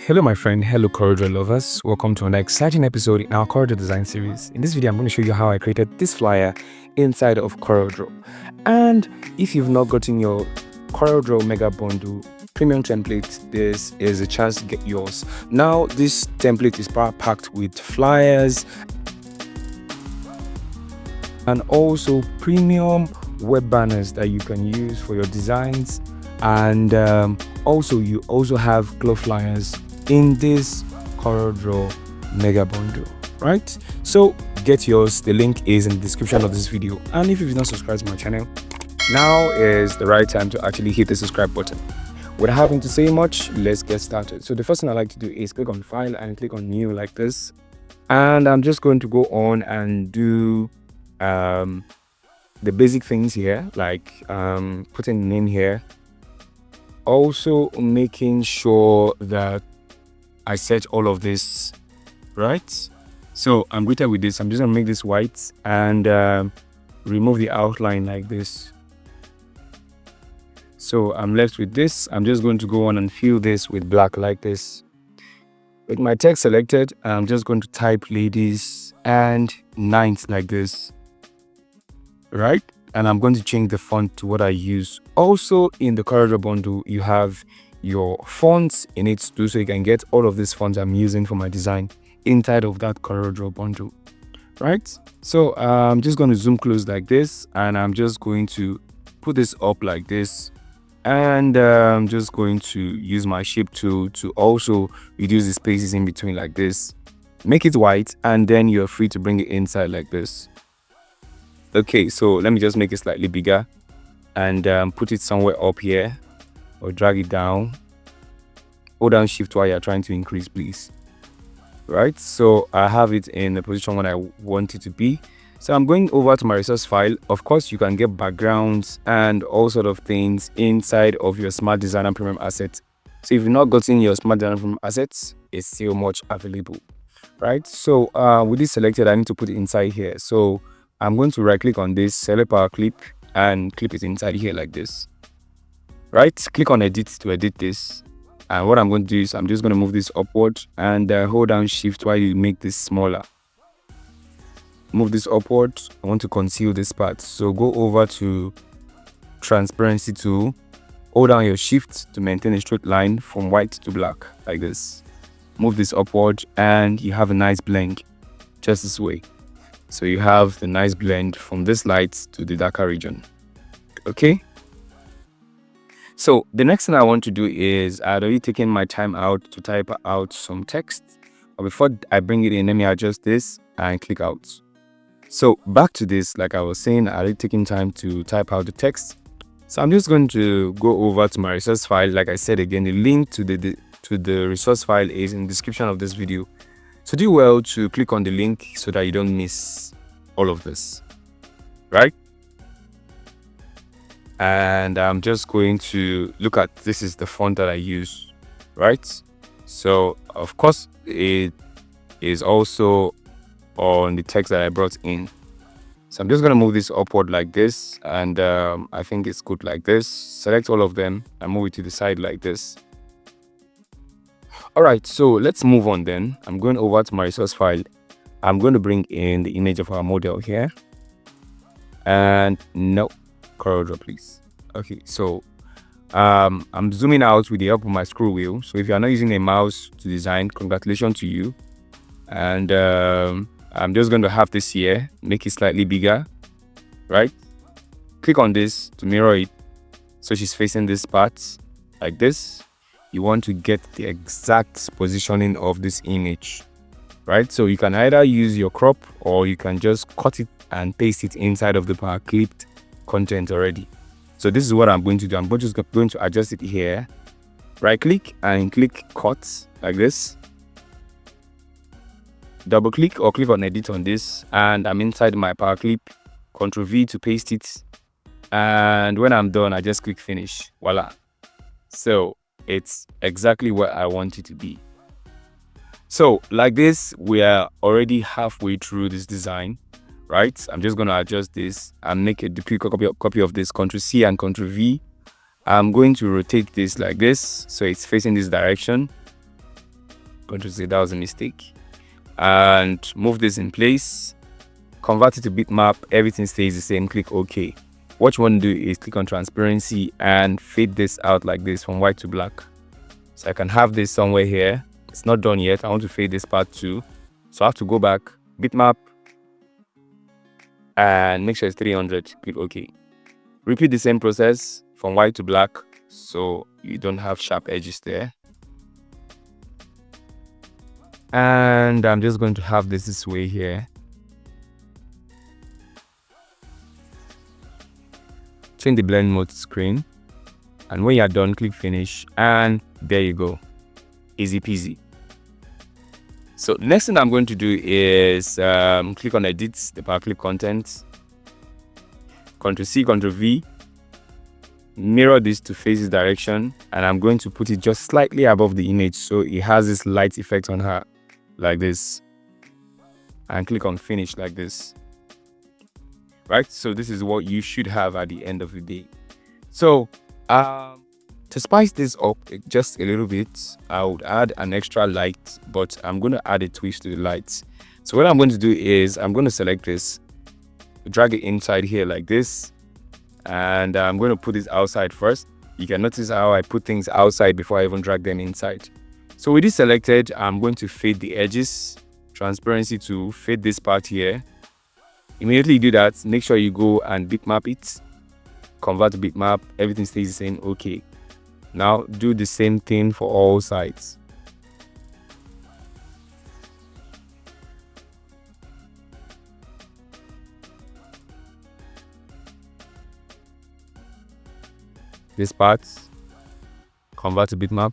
Hello my friend, hello CorelDraw lovers. Welcome to another exciting episode in our CorelDraw design series. In this video, I'm going to show you how I created this flyer inside of CorelDraw. And if you've not gotten your CorelDraw Mega Bundle premium template, this is a chance to get yours. Now, this template is packed with flyers and also premium web banners that you can use for your designs. And also you also have glow flyers in this CorelDraw Mega Bundle, right? So get yours. The link is in the description of this video. And if you've not subscribed to my channel, now is the right time to actually hit the subscribe button. Without having to say much, let's get started. So the first thing I like to do is click on File and click on New like this. And I'm just going to go on and do the basic things here, like putting a name here. Also making sure that I set all of this right. So I'm greeted with this. I'm just gonna make this white and remove the outline like this. So I'm left with this. I'm just going to go on and fill this with black like this. With my text selected, I'm just going to type ladies and ninth like this, right? And I'm going to change the font to what I use. Also in the CorelDraw bundle, you have your fonts in it too, so you can get all of these fonts I'm using for my design inside of that CorelDraw bundle, right? So I'm just going to zoom close like this, and I'm just going to put this up like this, and I'm just going to use my shape tool to also reduce the spaces in between like this. Make it white, and then you're free to bring it inside like this. Okay, so let me just make it slightly bigger and put it somewhere up here, or drag it down. Hold down shift while you're trying to increase, please. Right, so I have it in the position where I want it to be. So I'm going over to my resource file. Of course, you can get backgrounds and all sort of things inside of your Smart Designer Premium assets. So if you've not gotten your Smart Designer Premium assets, it's still much available, right? So with this selected, I need to put it inside here. So I'm going to right click on this, select power clip, and clip it inside here like this. Right, click on edit to edit this. And what I'm going to do is I'm just going to move this upward and hold down shift while you make this smaller. Move this upward. I want to conceal this part. So go over to transparency tool. Hold down your shift to maintain a straight line from white to black like this. Move this upward and you have a nice blend just this way. So you have the nice blend from this light to the darker region. Okay. So the next thing I want to do is I'd already taken my time out to type out some text. But before I bring it in, let me adjust this and click out. So back to this, like I was saying, I already taken time to type out the text. So I'm just going to go over to my resource file. Like I said again, the link to the resource file is in the description of this video. So do well to click on the link so that you don't miss all of this, right? And I'm just going to look at, this is the font that I use, right? So of course it is also on the text that I brought in. So I'm just going to move this upward like this, and I think it's good like this. Select all of them and move it to the side like this. All right, so let's move on then. I'm going over to my resource file. I'm going to bring in the image of our model here. And no, CorelDraw, please. Okay, so I'm zooming out with the help of my scroll wheel. So if you're not using a mouse to design, congratulations to you. And I'm just going to have this here, make it slightly bigger, right? Click on this to mirror it. So she's facing this part like this. You want to get the exact positioning of this image, right? So you can either use your crop or you can just cut it and paste it inside of the power clipped content already. So this is what I'm going to do. I'm just going to adjust it here. Right click and click cut like this. Double click or click on edit on this, and I'm inside my power clip. Ctrl V to paste it. And when I'm done, I just click finish. Voila. So it's exactly where I want it to be. So like this, we are already halfway through this design, right? I'm just going to adjust this and make a duplicate copy of this. Ctrl C and Ctrl V. I'm going to rotate this like this, so it's facing this direction. Control Z, that was a mistake. And move this in place, convert it to bitmap, everything stays the same, click OK. What you want to do is click on transparency and fade this out like this from white to black. So I can have this somewhere here. It's not done yet. I want to fade this part too. So I have to go back, bitmap, and make sure it's 300, click OK. Repeat the same process from white to black so you don't have sharp edges there. And I'm just going to have this way here. Change the blend mode to screen, and when you're done, click finish, and there you go. Easy peasy. So next thing I'm going to do is click on edit, the power clip content, Ctrl C, Ctrl V, mirror this to face this direction, and I'm going to put it just slightly above the image so it has this light effect on her like this, and click on finish like this. Right, so this is what you should have at the end of the day. So to spice this up just a little bit, I would add an extra light, but I'm going to add a twist to the lights. So what I'm going to do is I'm going to select this, drag it inside here like this, and I'm going to put this outside first. You can notice how I put things outside before I even drag them inside. So with this selected, I'm going to fade the edges, transparency to fade this part here. Immediately do that, make sure you go and bitmap it, convert to bitmap, everything stays the same, okay. Now do the same thing for all sides. This part, convert to bitmap.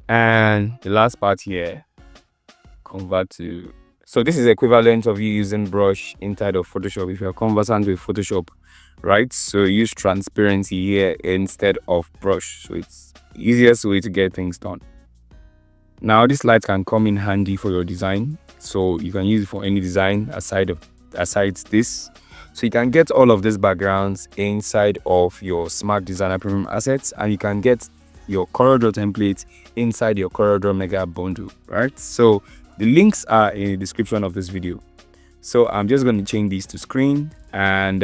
And the last part here, convert to... So this is equivalent of you using brush inside of Photoshop if you're conversant with Photoshop, right? So use transparency here instead of brush. So it's easiest way to get things done. Now this light can come in handy for your design. So you can use it for any design aside this. So you can get all of these backgrounds inside of your Smart Designer Premium assets, and you can get your CorelDraw template inside your CorelDraw Mega bundle, right? So the links are in the description of this video. So I'm just going to change these to screen and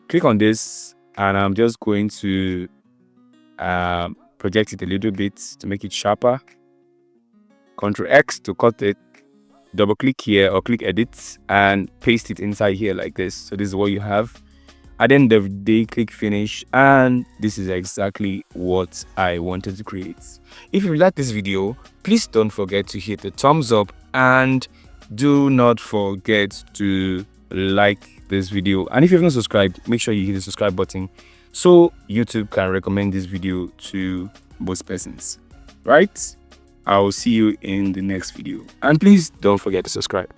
click on this, and I'm just going to project it a little bit to make it sharper. Ctrl X to cut it, double click here or click edit and paste it inside here like this. So this is what you have. At the end of the day, click finish, and this is exactly what I wanted to create. If you like this video, please don't forget to hit the thumbs up, and do not forget to like this video. And if you haven't subscribed, make sure you hit the subscribe button so YouTube can recommend this video to most persons, right? I will see you in the next video, and please don't forget to subscribe.